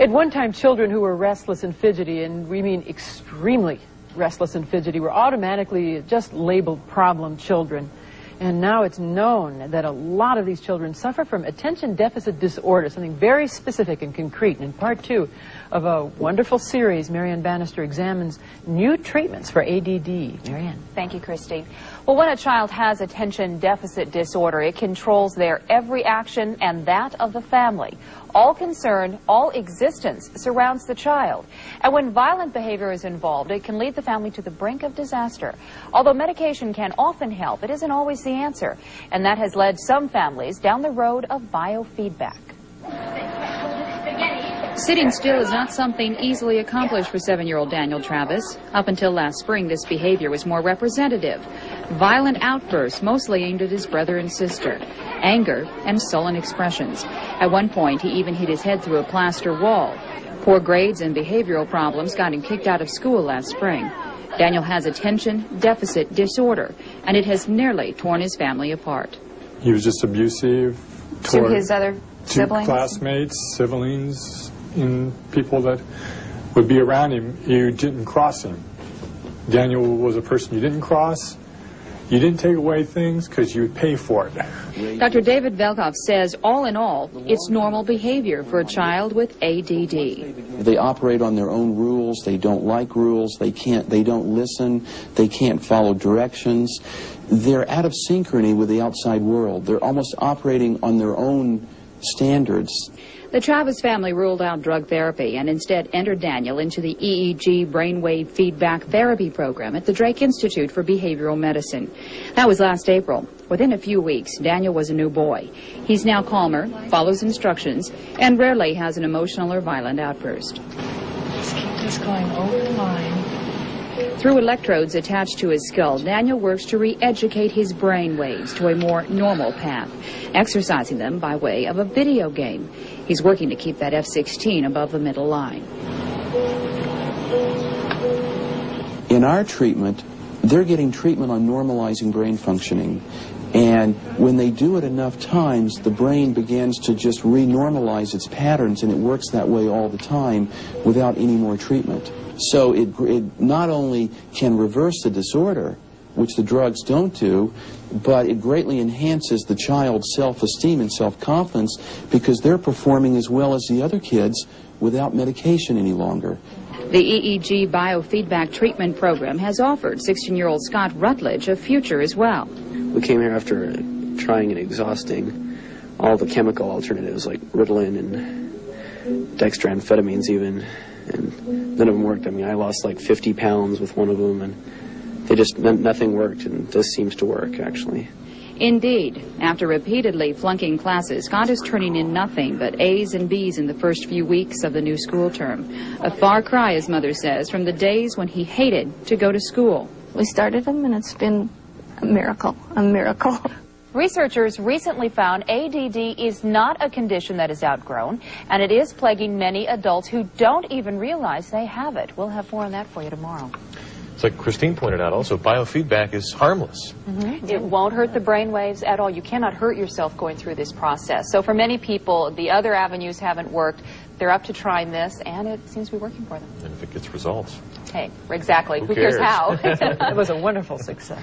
At one time, children who were restless and fidgety, and we mean extremely restless and fidgety, were automatically just labeled problem children. And now it's known that a lot of these children suffer from attention deficit disorder, something very specific and concrete. And in part 2 of a wonderful series, Marianne Bannister examines new treatments for ADD. Marianne. Thank you, Christy. Well, when a child has attention deficit disorder, it controls their every action and that of the family. All concern, all existence surrounds the child. And when violent behavior is involved, it can lead the family to the brink of disaster. Although medication can often help, it isn't always the answer. And that has led some families down the road of biofeedback. Sitting still is not something easily accomplished for 7-year-old Daniel Travis. Up until last spring, this behavior was more representative. Violent outbursts, mostly aimed at his brother and sister. Anger and sullen expressions. At one point, he even hit his head through a plaster wall. Poor grades and behavioral problems got him kicked out of school last spring. Daniel has attention deficit disorder, and it has nearly torn his family apart. He was just abusive To his other siblings? Classmates, siblings, and people that would be around him. You didn't cross him. Daniel was a person you didn't cross. You didn't take away things because you would pay for it. Dr. David Velkoff says, all in all, it's normal behavior for a child with ADD. They operate on their own rules. They don't like rules. They don't listen. They can't follow directions. They're out of synchrony with the outside world. They're almost operating on their own standards. The Travis family ruled out drug therapy and instead entered Daniel into the EEG brainwave feedback therapy program at the Drake Institute for Behavioral Medicine. That was last April. Within a few weeks, Daniel was a new boy. He's now calmer, follows instructions, and rarely has an emotional or violent outburst. Just keep this going over the line. Through electrodes attached to his skull, Daniel works to re-educate his brain waves to a more normal path, exercising them by way of a video game. He's working to keep that F-16 above the middle line. In our treatment, they're getting treatment on normalizing brain functioning. And when they do it enough times, the brain begins to just re-normalize its patterns, and it works that way all the time without any more treatment. So it not only can reverse the disorder, which the drugs don't do, but it greatly enhances the child's self-esteem and self-confidence because they're performing as well as the other kids without medication any longer. The EEG biofeedback treatment program has offered 16-year-old Scott Rutledge a future as well. We came here after trying and exhausting all the chemical alternatives like Ritalin and dextroamphetamines even, and none of them worked. I mean, I lost like 50 pounds with one of them, and they just, nothing worked, and this seems to work, actually. Indeed. After repeatedly flunking classes, Scott is turning in nothing but A's and B's in the first few weeks of the new school term. A far cry, his mother says, from the days when he hated to go to school. We started him, and it's been a miracle, a miracle. Researchers recently found ADD is not a condition that is outgrown, and it is plaguing many adults who don't even realize they have it. We'll have more on that for you tomorrow. It's like Christine pointed out also, biofeedback is harmless. It won't hurt the brain waves at all. You cannot hurt yourself going through this process. So for many people, the other avenues haven't worked. They're up to trying this, and it seems to be working for them. And if it gets results. Hey, exactly. Who Who cares cares? how? It was a wonderful success.